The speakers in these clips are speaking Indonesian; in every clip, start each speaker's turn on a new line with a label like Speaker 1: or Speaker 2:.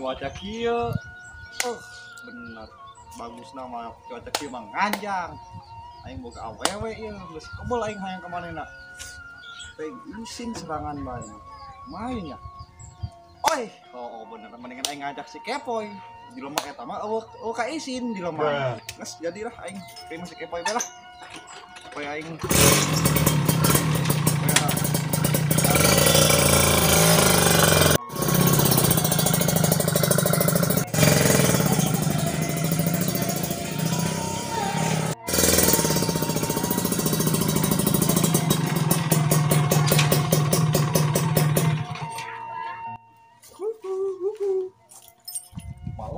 Speaker 1: cuaca kieu. Bener. Bagus nama cuaca kieu mah nganjang. Aing boga awewe ieu geus kebel aing hayang ka manehna. Teh isin serangan bae. Main ya. Oi, bener mendingan aing ngajak si Kepoy. Di lomba eta mah eueuh ka isin di lomba. Geus jadilah aing terima si Kepoy bae lah. Supaya aing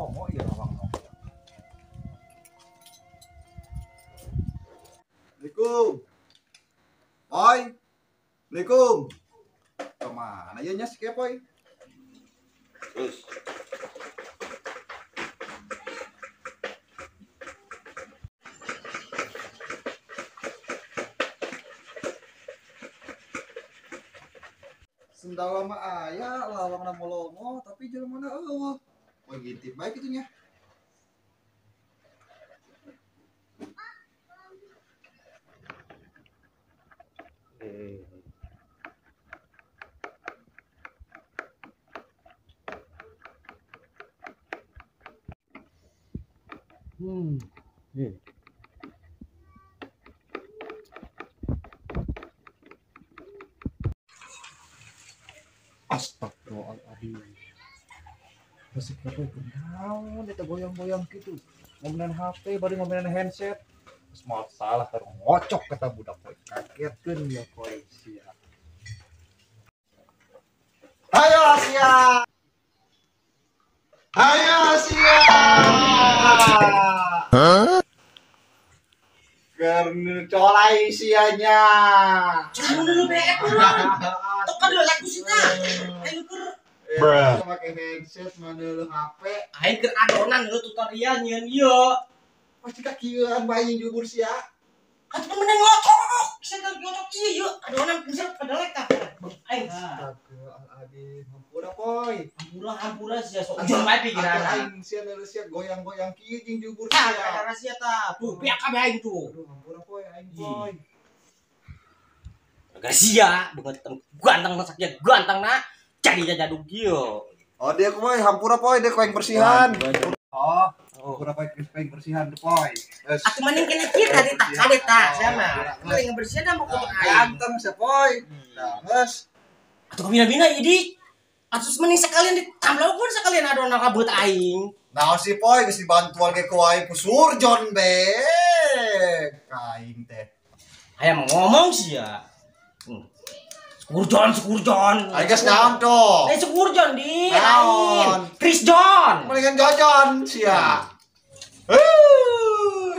Speaker 1: mau ya lawang. Assalamualaikum. Oi. Assalamualaikum. Kemana ya nya si Kepoy? Terus. Sendala mah aya, lawang molongo, tapi jelema mana eueuh. Oh gitu, baik itunya. Astagfirullahaladzim. Masih Kepoy kenaon eta goyang-goyang gitu. Ngomenan HP bari ngomenan handset. Smart salah terus ngocok kata budak poe. Kagetkeun ya poe sia. Hayo sia. Hayo sia. Hah? Karena colai sianya.
Speaker 2: Jangan dulu BF urang. Tok ka deulak ku sita. Ayo keur.
Speaker 1: Pakai headset mana lu HP.
Speaker 2: Aing keur adonan lu tutorial nyieun ieu.
Speaker 1: Pasti kakieuan bayi jubur sia.
Speaker 2: Atuh temen ngocok. Saya ngocok ieu. Adonan pisan padalek tah. Aing.
Speaker 1: Astagfirullahaladzim. Hampura poy.
Speaker 2: Hampura sia sok ujon bae pikiran.
Speaker 1: Aing sia neuleuh sia goyang-goyang kieu jeung jubur
Speaker 2: Ah,
Speaker 1: sia.
Speaker 2: cara sia tah. Tuh piak kabeh aing tuh.
Speaker 1: Aduh, hampura poy aing poy.
Speaker 2: Gasia, banget ganteng masaknya ganteng na. Jadi jaduk kieu.
Speaker 1: Oh dia poy, hampura poy, dia koeng bersihan. Oh, hampura poy koeng bersihan tuh poy.
Speaker 2: Atuh mending kena kieu tadi tak kade tah sia mah. Mending ngebersihan mah kudu aing.
Speaker 1: Ganteng sia poy. Nah, geus.
Speaker 2: Atuh bina-bina idi. Atuh mending sekalian ditamblakeun sekalian adonan kabut aing.
Speaker 1: Nah si poy geus dibantuan ge ku aing ku surjon be. Kaing teh.
Speaker 2: Aya ngomong sia. Skurjon.
Speaker 1: Aing geus naon tuh?
Speaker 2: Skurjon di
Speaker 1: Naon?
Speaker 2: lain. Chris John.
Speaker 1: Mendingan jojon sia.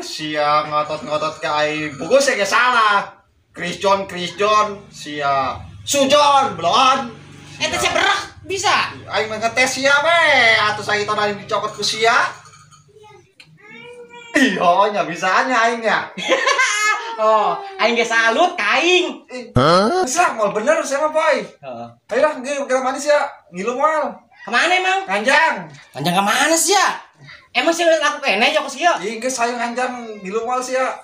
Speaker 1: Sia ngotot-ngotot ke aing. Pokoknya saya salah. Chris John sia. Sujon belon.
Speaker 2: Eta sia berak bisa.
Speaker 1: Aing mah ngetes sia we. Atuh sakiton aing dicokot ku sia. Iya, nya bisanya aing nya.
Speaker 2: Oh, aing ge salut ka aing.
Speaker 1: Bisa mal bener saya mah poy.
Speaker 2: Heeh.
Speaker 1: Ayo lah ge kira manis ya. Ngilu mal.
Speaker 2: Kemana emang?
Speaker 1: Kanjang.
Speaker 2: Panjang ke mana sih ya? Emang sih aku kene jok sih ya?
Speaker 1: Ih, geus sayang kanjang ngilu mal sia.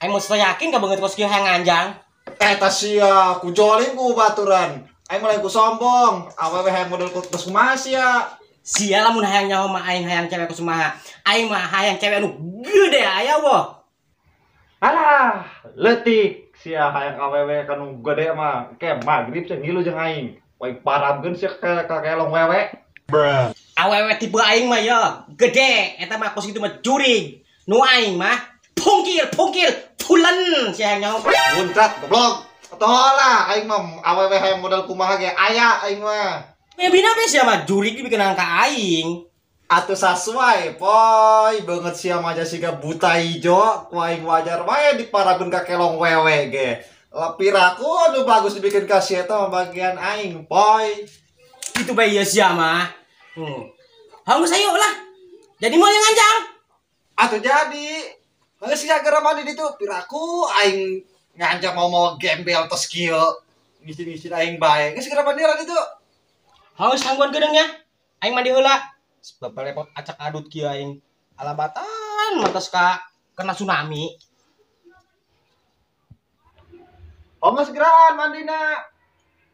Speaker 2: Aing mesti yakin gak banget kos kieu hayang anjang.
Speaker 1: Eta sia ku joling ku baturan. Aing mulai ku sombong. Awewe hayang model kus kumaha sia.
Speaker 2: Sia lamun hayang nyaho mah aing hayang cewek kumaha. Aing mah hayang cewek anu gede aya wah.
Speaker 1: Alah, letik sia hayang awewe kanu gede mah ke magrib sia ngilu jeung aing. Poe paramkeun sia ka kelong wewe.
Speaker 2: Awewe tipe aing mah ya gede, eta mah kos kitu mah jurig. Nu aing mah pungkil pulen sia hayang nyaho.
Speaker 1: Muntrat goblok. Atoh lah aing mah awewe hayang modal kumaha ge aya aing mah.
Speaker 2: Ya bina be sia mah jurig dibikeun ka aing.
Speaker 1: Atuh sesuai poy banget sia maja siga buta ijo ku aing wajar wae diparakeun ka kelong wewe ge. Lapiraku anu bagus dibikin ka sia eta bagian aing poy.
Speaker 2: Itu bae ieu sia mah. Haus ayo lah. Jadi mau yang anjang.
Speaker 1: Atuh jadi. Geus sia gara mandi ditu piraku aing nganjang mau gembel tos kieu. Ngisi-ngisi aing bae. Geus gara mandi ditu.
Speaker 2: Haus sangguan gedengnya. Aing mandi heula. Repot acak adut kieu aing. Alabatan mantas ka kena tsunami.
Speaker 1: Om segera mandina.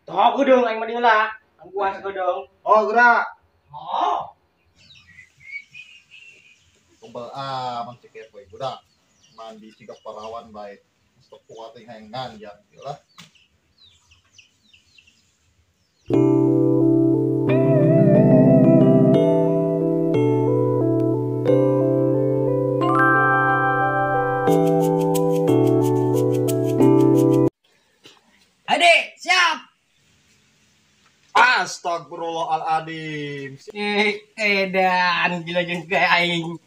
Speaker 2: Toh gedung aing mah heula. Ang kuas gedung.
Speaker 1: Oh, gerak.
Speaker 2: Oh.
Speaker 1: Kumpul cek poe budak. Mandi siga parawan baik. Stok kuat yang nganjang lah.
Speaker 2: Adik, siap.
Speaker 1: Astagfirullahaladzim.
Speaker 2: Edan gila jeung kayak aing.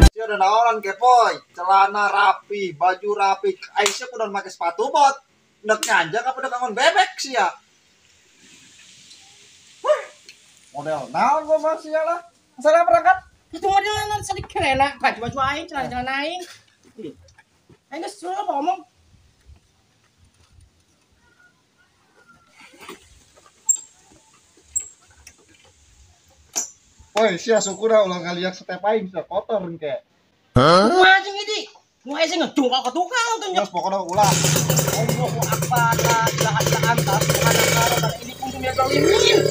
Speaker 1: Sia ada naonan kepoy, celana rapi, baju rapi. Aisyah kudu make sepatu bot. Ndek nyanjang apa udah kangen bebek sih ya? Model naon gua masih ya lah. Masalah berangkat.
Speaker 2: Itu modelna sedikit kerena, baju aing, celana aing. Aing geus suruh ngomong.
Speaker 1: Poy, sia syukur ulang kali yang setep aing bisa kotor engke.
Speaker 2: Kumaha jeung idi? Nu aya sing ngejungkal ke tukang tuh
Speaker 1: Terus pokoknya ulah.
Speaker 2: Allahu akbar, la ilaha illa anta, subhanaka rabbana inni kuntu minadz zalimin.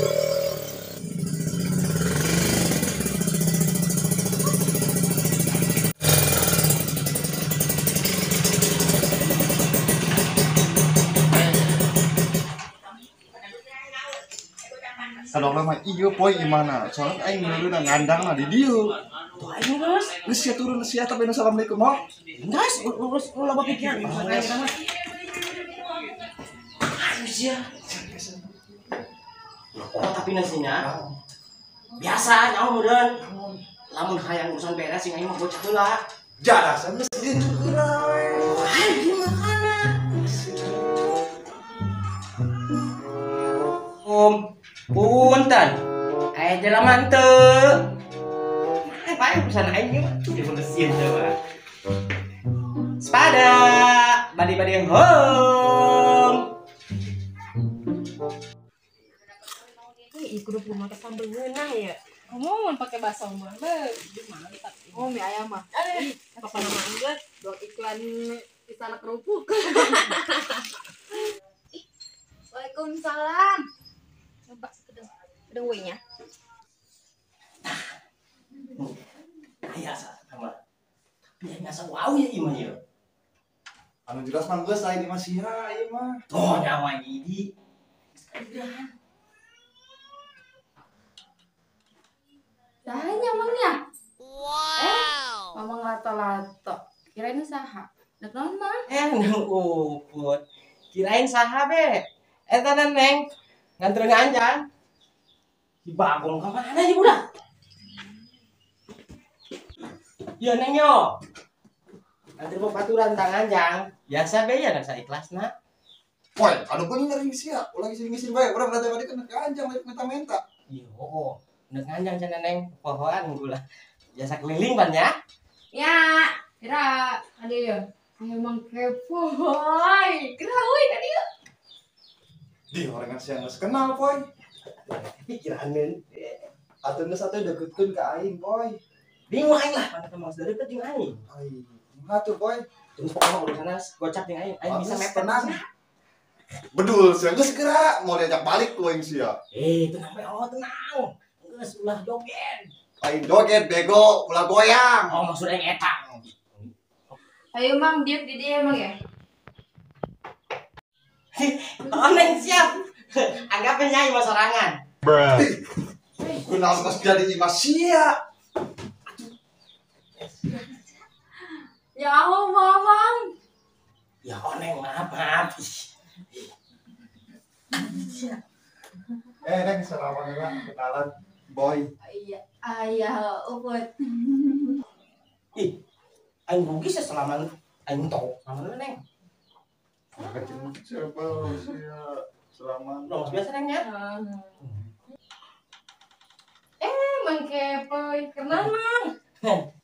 Speaker 1: Kalau lama iya poy gimana? Soalnya aing ngeuleuh ngandang di dieu.
Speaker 2: Tuh aing geus.
Speaker 1: Geus sia turun sia tapi assalamualaikum no.
Speaker 2: Geus, urus loba pikiran. Aing sama. Sia. Oh, tapi nasinya biasa nyawa meureun. Lamun hayang urusan beres sing aing mah bocah heula.
Speaker 1: Jadasan geus ditu geura we.
Speaker 2: Ai gimana? Om, punten. Aya jelaman teu. Bae pesan aing mah di mesin coba. Sepada, badi-badi home.
Speaker 3: Ih, kudu rumah ke sambal ngeunah ya.
Speaker 4: Ngomong pakai bahasa umum. Gimana kita?
Speaker 3: Oh, mie ayam mah. Ih, apa nama enggak? Buat iklan istana kerupuk. Waalaikumsalam. Coba kedeng we-nya.
Speaker 2: Aya sama. Tapi aya asa wow ya ieu mah ya.
Speaker 1: Anu jelas mah geus aing di masih ieu mah.
Speaker 2: Toh nyawa idi.
Speaker 3: Tanya emangnya? Wow. Ngomong lato-lato. Kirain usaha. Dek naon mah?
Speaker 2: Nang uput. Kirain saha be? Eta Neng nganter nganjang. Si Bagong ka mana ya budak? Ya Neng yo. Nganter baturan tanganjang. Biasa be ya dan saikhlasna.
Speaker 1: Poy, anu pun nyari sia, ulah ngisi-ngisi bae, urang berarti tadi kan kanjang minta-minta.
Speaker 2: Yo, nek nganjang cenah Neng pohoan gula. Biasa keliling ban ya.
Speaker 3: Ya, kira ada ya. Emang kepo, boy. Kira euy tadi ya.
Speaker 1: Di orang sia geus kenal poy.
Speaker 2: Pikiraneun.
Speaker 1: Atuh geus atuh degutkeun ka aing poy.
Speaker 2: Bingung aing lah, mana teu maos deureut jeung aing.
Speaker 1: Aing, ngatur poy.
Speaker 2: Terus pokoknya urusanna gocap jeung aing, aing bisa mepet
Speaker 1: tenang. Bedul, sia geus geura mau diajak balik ku aing sia.
Speaker 2: Tenang we, oh tenang. Geus ulah joget.
Speaker 1: Aing joget bego, ulah goyang.
Speaker 2: Oh maksud aing eta.
Speaker 3: Ayo Mang, diet di dia emang ya.
Speaker 2: Oh Neng siap. Anggap penyanyi mas sorangan.
Speaker 1: Kunaon geus jadi imah sia.
Speaker 3: Ya Allah, Mang.
Speaker 2: Ya oh Neng maaf.
Speaker 1: Neng salaman kenalan boy.
Speaker 3: Iya, ayah, uput.
Speaker 2: Ih, aing rugi sih selama aing tau. Namanya Neng.
Speaker 1: Kecil siapa sia salaman.
Speaker 2: Udah biasa Neng ya.
Speaker 3: Mang kepoy, kenal Mang?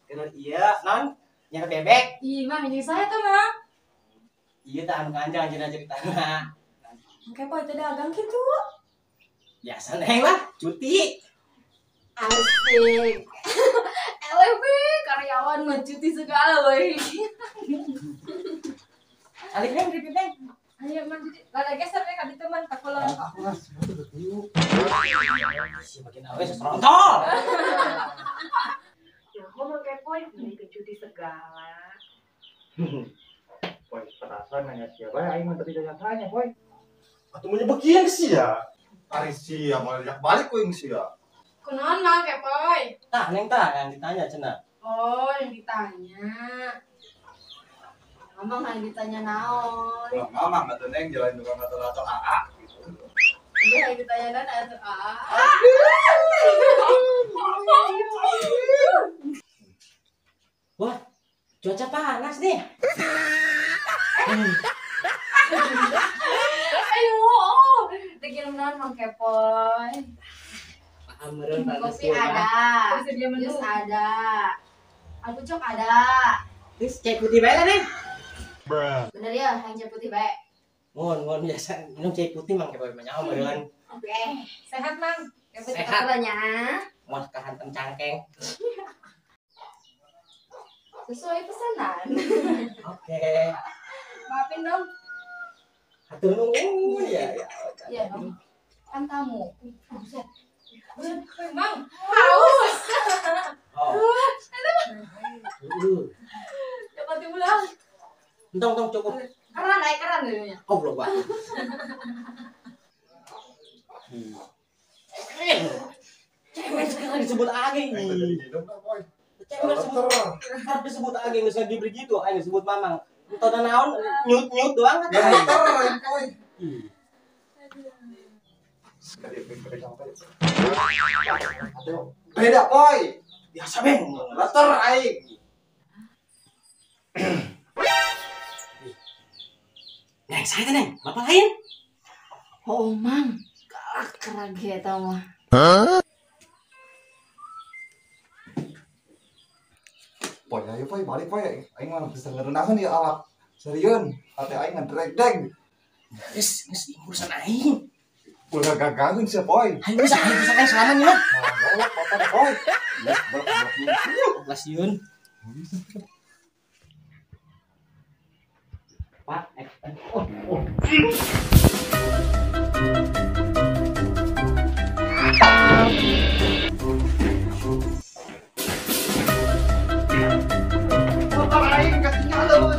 Speaker 2: Kenal iya, non nyari bebek.
Speaker 3: Ih, Mang, ini saya tuh Mang.
Speaker 2: Iya tahan kanjang ceritanya.
Speaker 3: Kepo itu dagang gitu.
Speaker 2: Biasa neng lah, cuti.
Speaker 3: Asik. LB karyawan mah cuti segala weh.
Speaker 2: Alik neng, ripit neng.
Speaker 3: Ayo man cuti. Lada geser deh kali teman takola.
Speaker 1: Aku lah semua tuh dulu.
Speaker 2: Si makin awe seserontol.
Speaker 5: Ya, ngomong kepoin, beli ke cuti segala.
Speaker 1: Boy, perasaan nanya siapa ya? Aing mah tadi tanya, boy.
Speaker 6: Atau mau nyebekin sih ya?
Speaker 1: Ari sia malah jak balik ku sih ya.
Speaker 3: Kunaon mah kepoy?
Speaker 2: Tah neng tah yang ditanya cenah.
Speaker 3: Oh, yang ditanya. Ngomong yang ditanya naon.
Speaker 1: Lah mamang atuh neng jalan tukang rata-rata AA gitu.
Speaker 3: Dia yang ditanya naon atuh
Speaker 2: Wah, cuaca panas nih.
Speaker 3: Ayo, tekin naon mang kepoy.
Speaker 2: Amereun panas
Speaker 3: Kopi ada, jus ada, alpucok ada.
Speaker 2: Terus cek putih bae lah neng.
Speaker 3: Bener ya, yang cek putih baik.
Speaker 2: Ngon biasa minum cai putih mang kepoe mah nyaho meureun.
Speaker 3: Oke, sehat mang. Kepoy
Speaker 2: Sehat.
Speaker 3: katanya.
Speaker 2: Moal kahanten cangkeng.
Speaker 3: Sesuai pesanan.
Speaker 2: Oke.
Speaker 3: Maafin dong.
Speaker 2: Hatur nuhun ya.
Speaker 3: Iya dong. Kan tamu. Buset. Mang, haus.
Speaker 2: Oh.
Speaker 3: Cepat diulang.
Speaker 2: Entong cukup.
Speaker 3: Keran, keran dulunya.
Speaker 2: Allah Pak. Cewek sekarang disebut ageng nih. Cewek disebut harus disebut ageng geus diberi gitu, aing disebut mamang. Entah naon nyut doang
Speaker 1: Ya
Speaker 2: kan.
Speaker 1: muter boy. Beda boy.
Speaker 2: Biasa beng.
Speaker 1: Later aing.
Speaker 2: Neng, saya neng, bapak lain.
Speaker 3: Oh, Mang. Galak kerage eta mah.
Speaker 1: Boy, ayo boy, balik boy. Aing mah bisa ngerenahkeun ieu alat. Seriun, ate aing ngedreg-deg.
Speaker 2: Geus urusan aing.
Speaker 1: Udah gagahin sih boy.
Speaker 2: Aing bisa neng selamanya.
Speaker 1: Golok potong boy. Ya, bolak-balik.
Speaker 2: Lasiun. Pak,
Speaker 1: Motor aing ketinggalan.